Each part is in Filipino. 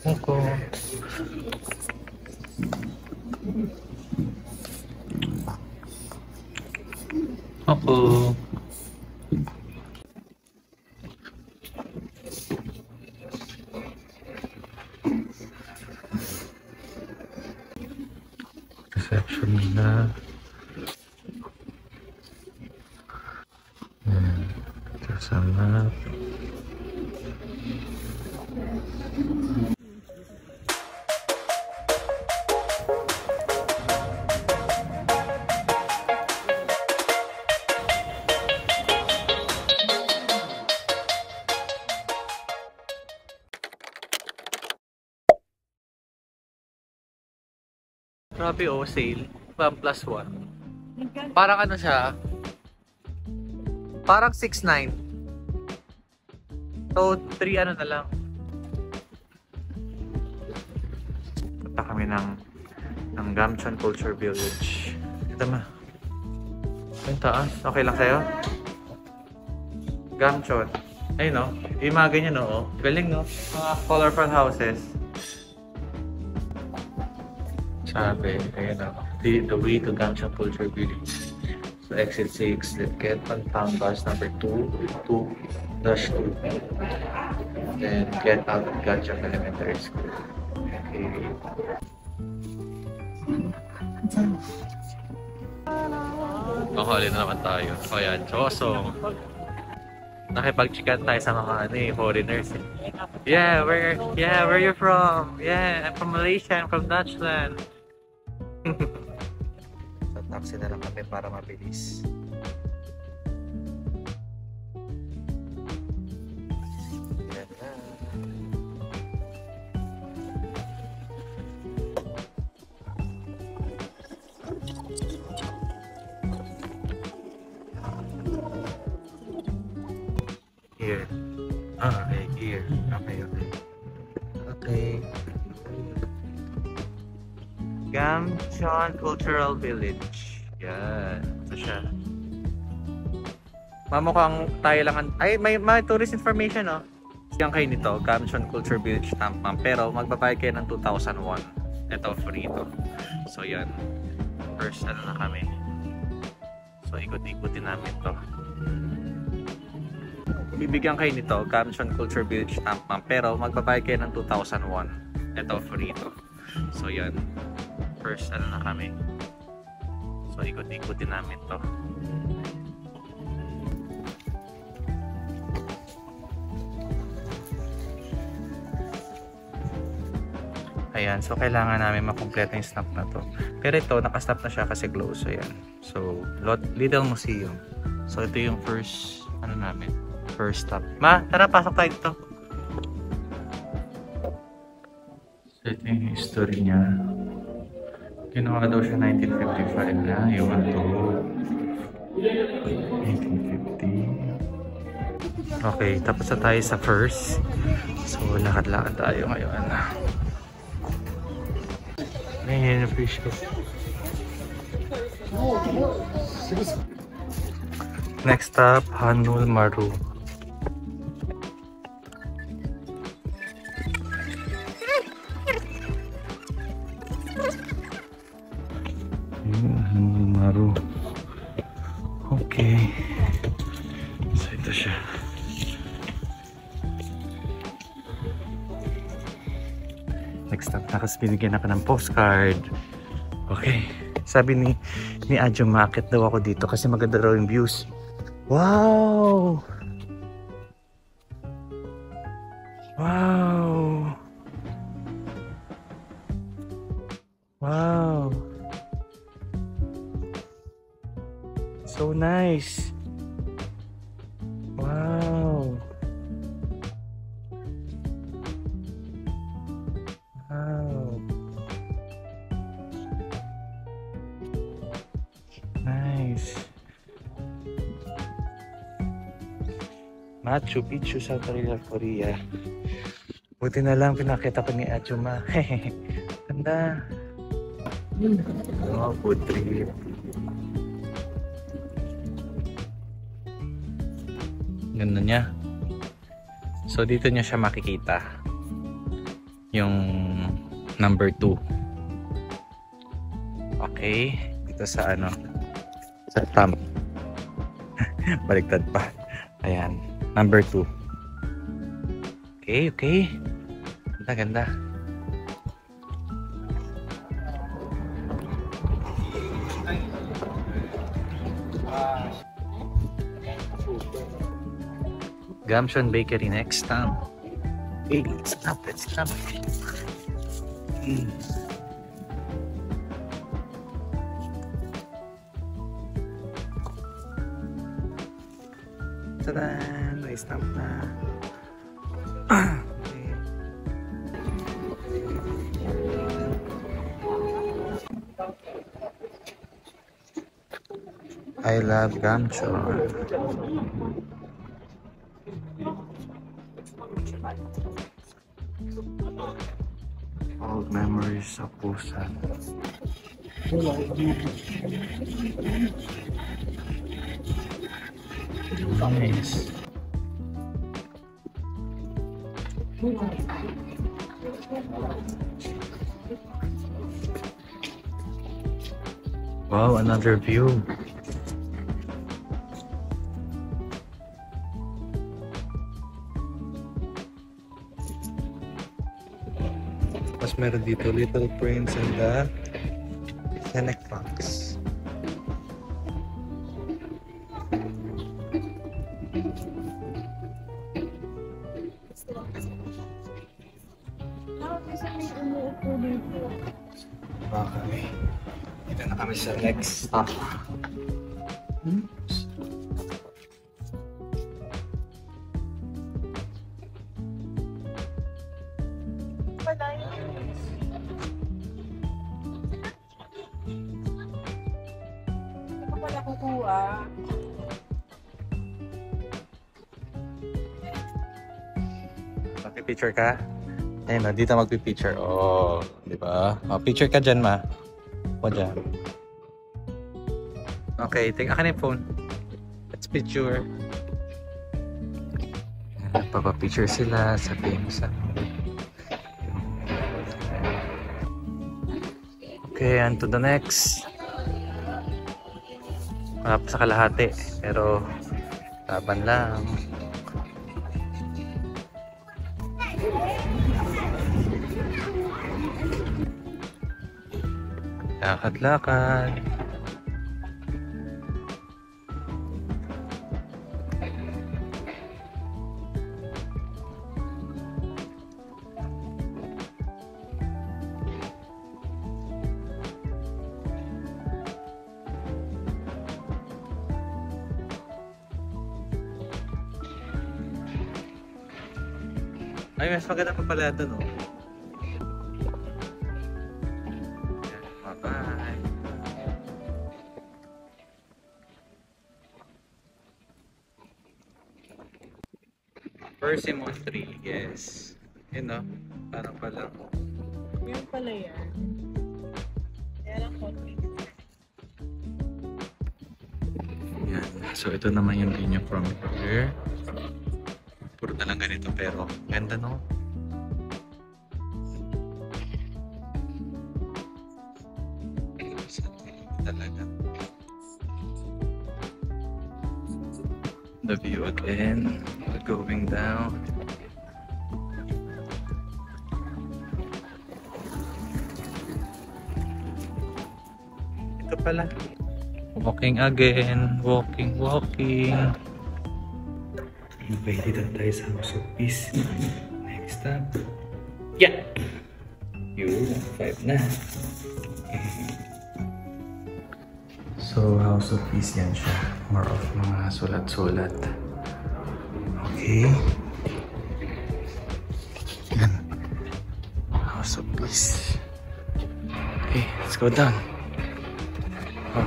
Ako. Ako. Reception na. Kasama. Grabe oh, sale. 1+1. Parang ano siya? Parang 6.9. So, 3 ano na lang. Punta kami ng Gamcheon Culture Village. Ito ma. Ang taas. Okay lang sa'yo? Gamcheon. Ayun no? Yung mga ganyan no? Galing no? Mga colorful houses. Sabi, ayun o. The way to Gamcheon Culture Village. So, exit 6. Let's get on town bus number 2. Then get out of Gamcheon Elementary School. Okay. Mahali na naman tayo. O yan, Chosong. Nakipag-chikan tayo sa mga foreigners. Yeah, where you from? Yeah, I'm from Malaysia, I'm from Dutchland. So, taxi na lang kami para mabilis. Yan na. Here. Okay, here. Okay. Gamcheon Cultural Village. Yan. Ito siya. Mamukhang tayo lang. Ay, may tourist information, no? Siyan kayo nito. Gamcheon Culture Village Tampang. Pero magbabayad kayo ng 2001. Ito, free ito. So, yan. First, ano na kami. So, ikot-ikutin namin to. Bibigyan kayo nito. Gamcheon Culture Village Tampang. Pero magbabayad kayo ng 2001. Ito, free ito. So, yan. First, ano na kami. So, ikot-ikutin namin to. Ayan, so kailangan namin makumpleto yung stop na to. Pero ito, nakastop na siya kasi close. So, ayan. So, Little Museum. So, ito yung first, ano namin, first stop. Ma, tara, pasok tayo dito. So, ito yung history niya. Ginawa daw siya 1955 na. Yung to 1950. Okay, tapos na tayo sa first. So, lakad-lakad tayo ngayon. Ayan yung fish ko. Next stop, Hanul Maru. Hanul Maru. Okay. So ito siya. Next stop, binigyan ako ng postcard. Okay. Sabi ni Adjo, makit daw ako dito kasi maganda raw yung views. Wow! Wow! Wow! So nice! Wow! Wow! Nice! Machu Picchu, South Korea. Buti na lang pinakita ko ni Ajuma. Ganda. Oh, food trip. Ganda niya. So dito niya siya makikita. yung number 2. Okay, dito sa ano, sa thumb. Baliktad pa. Ayan, number 2. Okay, okay. Ganda, ganda. Gamshon Bakery next time. Hey, let's stop, let's stop. Tadan! May stamp na. Okay. I love Gamshon. Old memories of Busan. Nice. Wow, another view. Mas meron dito, Little Prince and the Fennec Fox. Okay. Dito na kami sa next stop. Magpipicture ka? Ayun na, dito magpipicture. Oh, di ba? Oh, picture ka dyan, ma. O dyan. Okay, take akin yung phone. Let's picture. Papapicture sila. Sabihin mo sa... Okay, on to the next. Wala pa sa kalahati. Pero, laban lang. Lakad-lakad. Ay, mas maganda pa pala ito, no? Bye-bye. Persimmon tree, yes. Yun, no? Parang pala. Meron pala yan. Kaya lang konti. Yan. So, ito naman yung linya from here. Puro na lang ganito pero ganda, no? Talaga. The view again. Going down. Ito pala. Walking again. Walking. Okay, dito tayo sa House of Peace. Next stop. Yeah! Yun, 5 na. So, House of Peace yan siya. More of mga sulat-sulat. Okay. Yan. House of Peace. Okay, let's go down. Oh.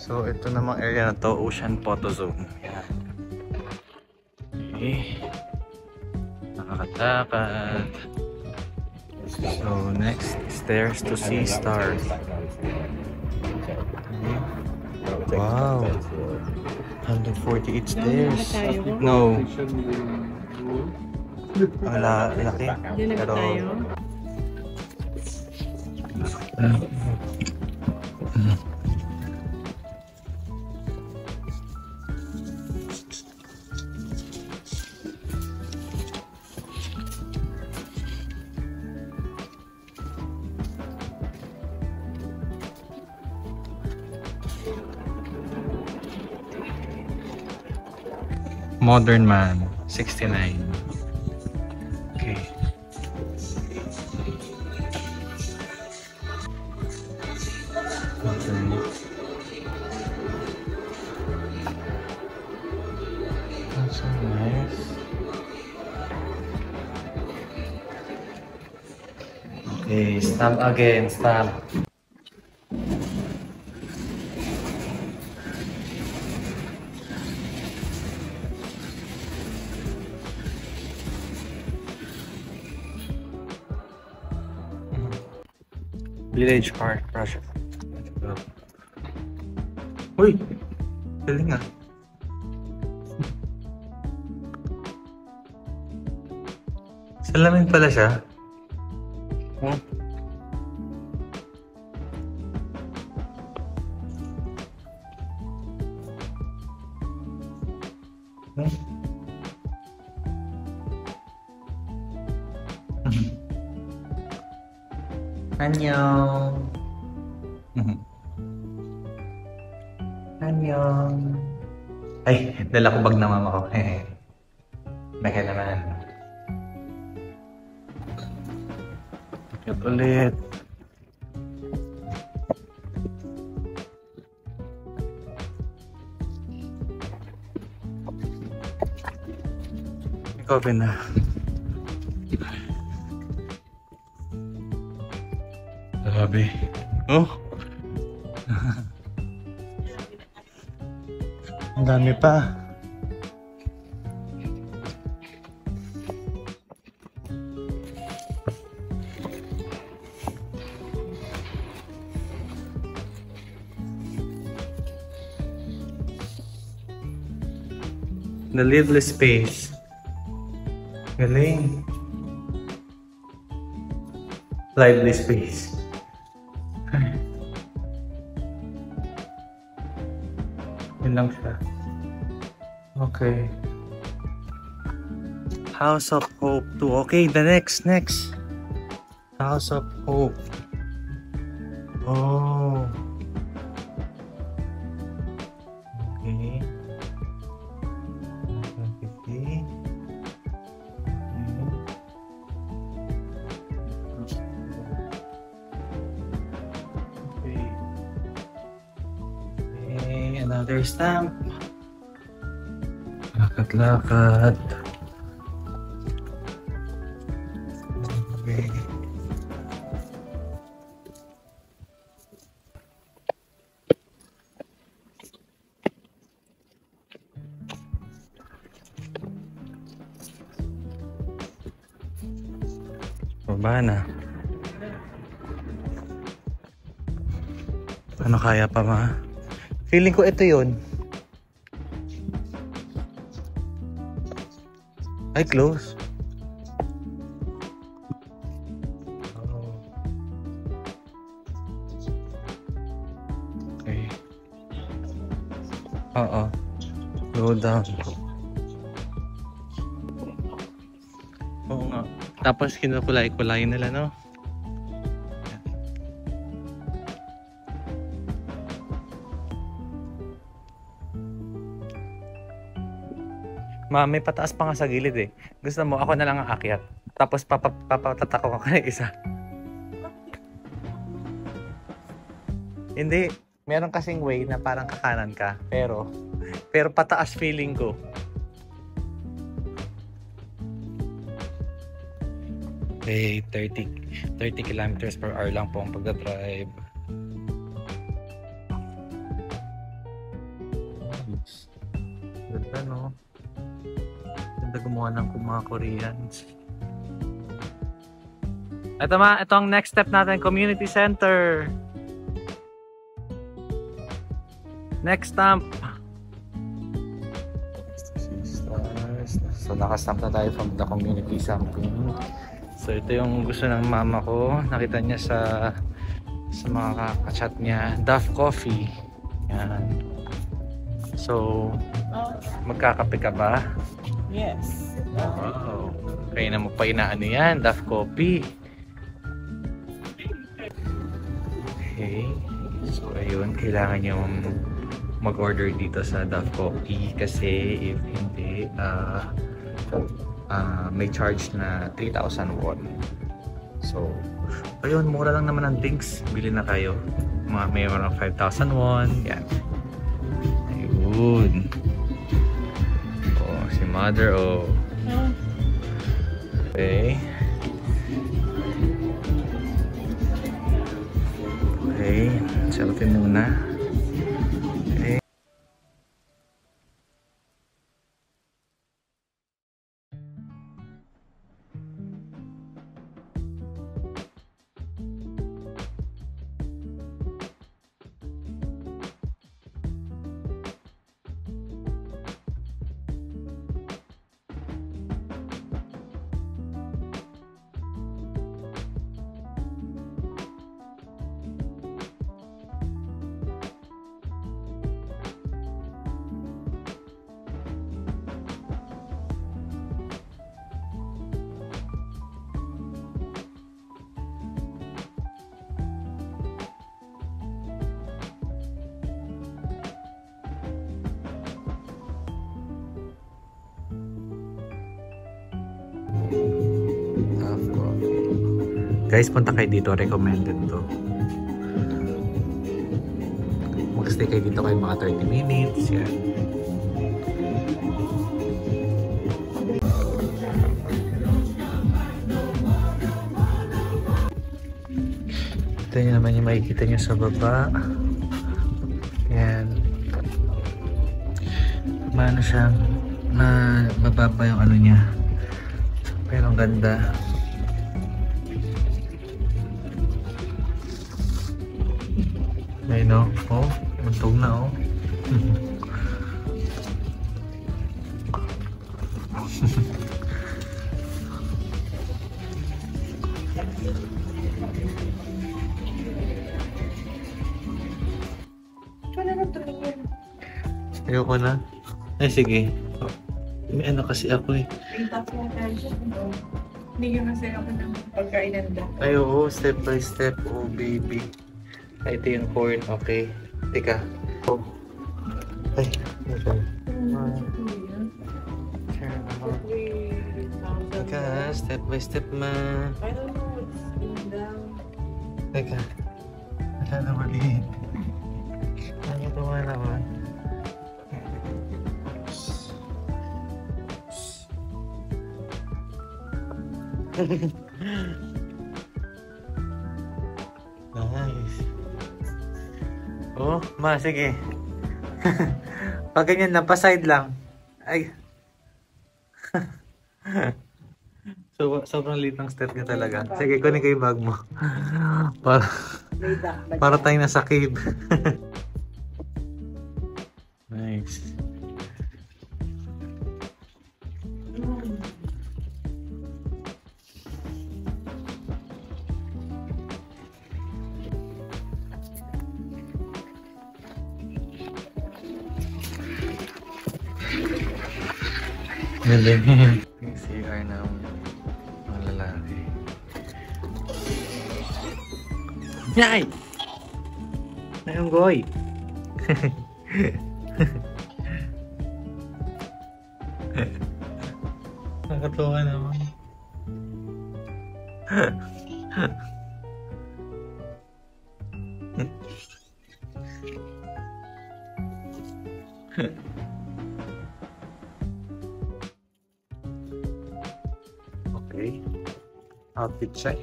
So, ito namang area na to, Ocean Photo Zone. Yan. Okay. Nakakatakad. So, next, stairs to see stars. Okay. Wow. 148 stairs. tayo. No. Wala, laki. Diyan na ba Pero, tayo? Modern Man, 69. Okay. That's so nice. Okay, stamp again, stamp. Village Park project. Uy! Galing ah. Salamin pala siya. Hmm? Hmm? Annyeong. Annyeong. Ay, dala ko bag na mama ko. Baka naman. Bakit ulit? May coffee na. Grabe. Oh. Ang dami pa. The lively space. Galing. Lively space. Yun lang siya. Okay. House of Hope 2. Okay, the next. House of Hope. Oh. Okay. Another stamp. Lakad-lakad. Okay. Baba na. Ano kaya pa ma? Feeling ko ito yun. Ay, close. Oh. Okay. Oo. Go down. Oo nga. Tapos kinukulay-kulay nila, no? Ma, may pataas pa nga sa gilid eh. Gusto mo, ako na lang ang aakyat. Tapos papatatakot ko na isa. Hindi. Meron kasing way na parang kakanan ka. Pero pataas feeling ko. Okay, 30 kilometers per hour lang po ang pagdadrive. Ganda, no? Gumawa ng mga Koreans. Ito ang next step natin, community center. Next stamp. So nakastamp na tayo from the community sampling. So ito yung gusto ng mama ko. Nakita niya sa mga kakachat niya. Duff Coffee. Yan. So magkakape ka ba? Yes. Wow. Kaya na mo pa inaano yan. Duff Coffee. Okay. So ayun. Kailangan yung mag-order dito sa Duff Coffee. Kasi if hindi may charge na 3,000 won. So, ayun, mura lang naman ang drinks. Bili na kayo. May mga 5,000 won. Yan. Ayun. Oh, si mother, oh. Okay. Okay. Selfie muna. Okay. Guys, punta kayo dito. Recommended to. Mag-stay kayo dito kayo mga 30 minutes. Yan. Ito nyo naman yung makikita nyo sa baba. Yan. Maano siyang mababa yung ano niya. Pero ang ganda. Ayun o. Oh, untog na oh. Ayoko na. Ay sige. May ano kasi ako eh. Hindi ka masaya ako ng pagkainanda. Ay oo, step by step. Oh baby. Ay, ito yung corn. Okay. Teka. Oh. Ay. Okay. Teka, step by step ma. I don't know what's going down. Teka. Wala na maliit. Ano ito nga naman? Nice. Oh, ma, sige. Pag ganyan lang, pa-side lang. Ay. So, sobrang liit ng step niya talaga. Sige, kunin ko yung bag mo. Para tayo nasa cave. Nice. Galing. CR ng mga lalaki. Yay! Ayun, goy! Nakatuwa naman. Okay. Outfit check.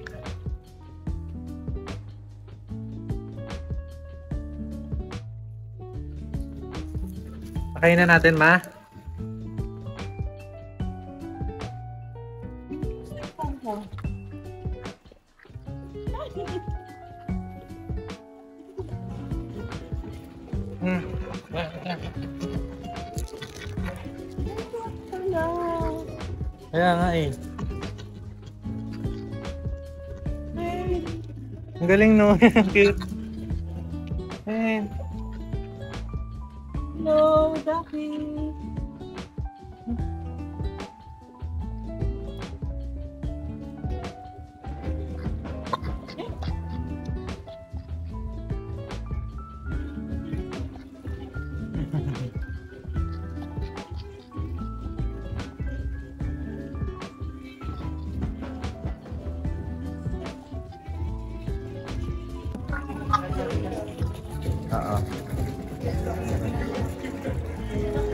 Pakain na natin, ma. Kaya nga eh. Ang galing no. Cute. Eh. No, Ducky. Oo.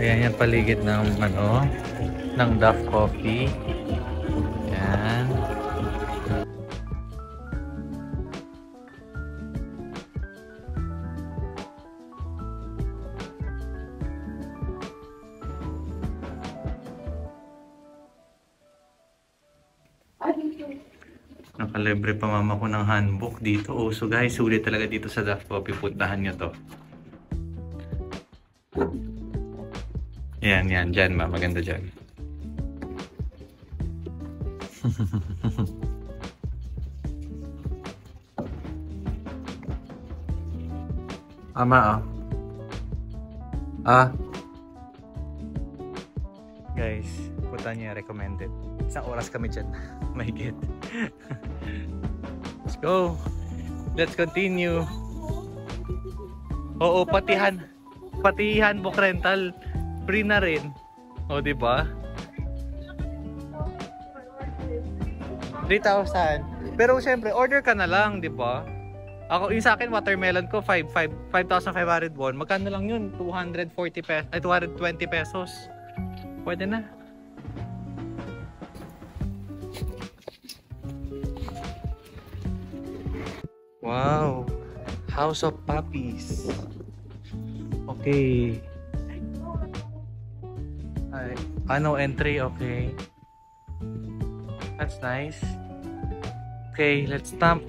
Ayan yung paligid ng ano, ng Duff Coffee. Ayan. Nakalibre pa mama ko ng handbook dito. Oh, so guys, sulit talaga dito sa Duff Coffee. Puntahan nyo to. Yan, yan. Dyan, ma. Maganda dyan. Ama, guys, punta niya recommended. Isang oras kami dyan. Mahigit. Let's go. Let's continue. Oo, patihan. Patihan book rental. Free na rin. O, diba? 3,000. Pero syempre, order ka na lang, diba? Ako, yung sa akin, watermelon ko, 5,500 won. Magkano lang yun? 240 pesos, ay 220 pesos. Pwede na. Wow. House of Puppies. Okay. Ay, ano entry? Okay. That's nice. Okay, let's stamp.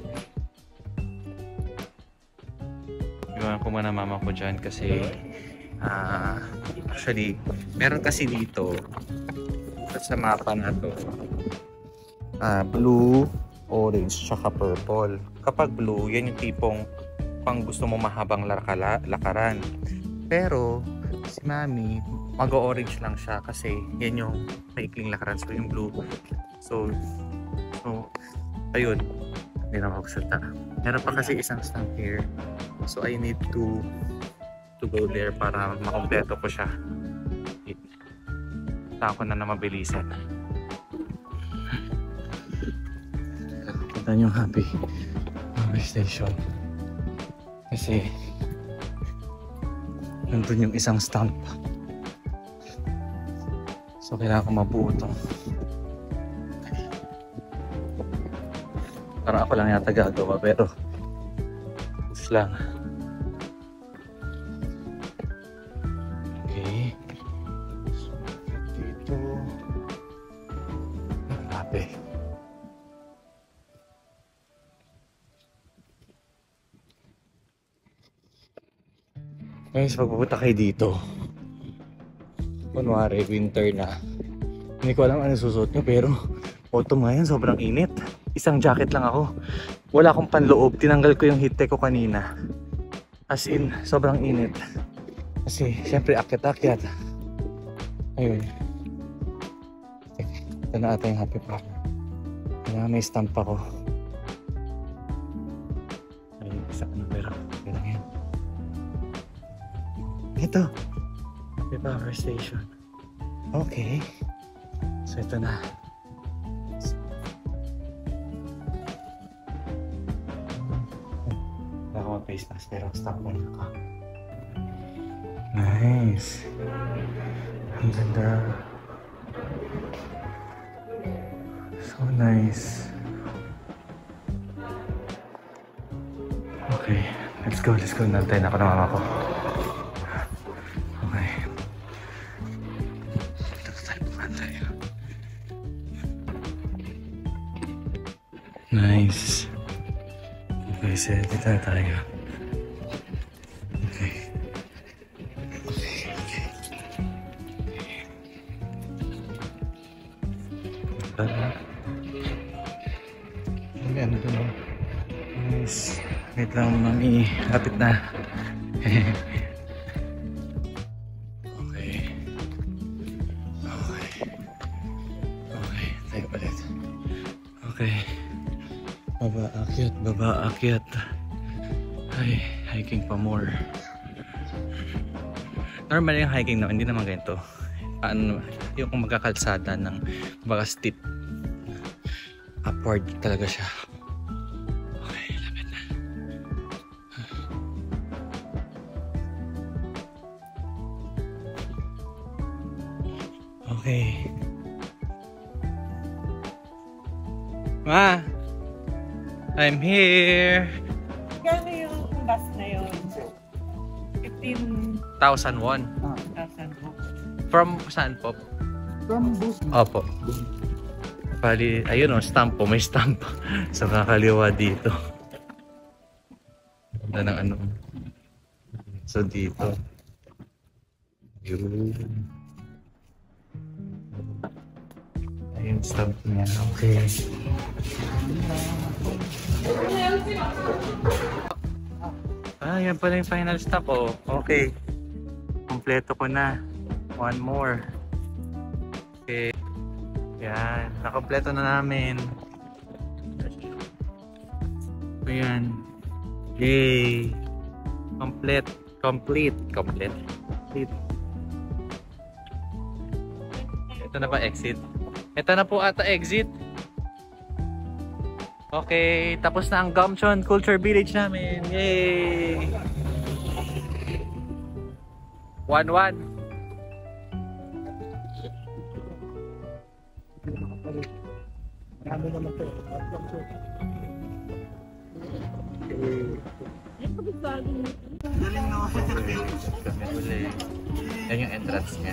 Iwan ko muna mama ko dyan kasi actually, meron kasi dito sa mapa na to blue, orange, tsaka purple. Kapag blue, yan yung tipong pang gusto mo mahabang lakaran. Pero si mami, mag-orange lang siya kasi yan yung maikling lakaran. So yung blue. So ayun. Hindi na magsalita. Meron pa kasi isang stamp here. So I need to go there para makompleto ko siya. Tako na mabilisan. Punta yung happy station. Kasi nandun yung isang stamp. So kailangan ko mabuo ito. Parang ako lang yata gagawa pero push lang. Okay. So, dito. Happy. Guys, pagpupunta kayo dito, kunwari winter na, hindi ko alam ano susuot nyo pero autumn ngayon, sobrang init. Isang jacket lang ako, wala akong panloob, tinanggal ko yung heat tech ko kanina, as in sobrang init kasi syempre akyat-akyat. Ayun, ito na ata yung happy pa. Kailangan may stamp ako. Ayun, isa ka na pero kailangan yan. Ito, may power station. Okay, so ito na. Wala ko mag-face mask pero stop muna ka. Nice. Ang ganda. So nice. Okay, let's go. Nantayin ako ng mama ko. Nice. Okay, so dito tayo. Okay. pala. Ayan, doon. Yes. Wait lang, mami. Lapit na. Okay. Tayo ulit. Okay. Baba, akyat. Ay, hiking pa more. Normal yung hiking naman, hindi naman ganito. Paano, yung magkakalsada ng baka steep. Upward talaga siya. Okay, lapit na. Okay. Ma! I'm here! Kano yung bus na yun? 15,000 1,001. From saan po? From bus. Opo. Bali, ayun o, stamp po. May stamp sa kakaliwa dito. Ganda ng ano. So dito. Yun. Ayun, stamp niya. Okay. Ah, yan pala yung final stop oh. Okay. Kompleto ko na. One more. Okay. Yan. Nakompleto na namin. So yan. Yay. Complete. Ito na ba exit? Ito na po ata exit. Okay, tapos na ang Gamcheon Culture Village namin. Yay! 1-1. Kami ulit. Yan yung entrance niya.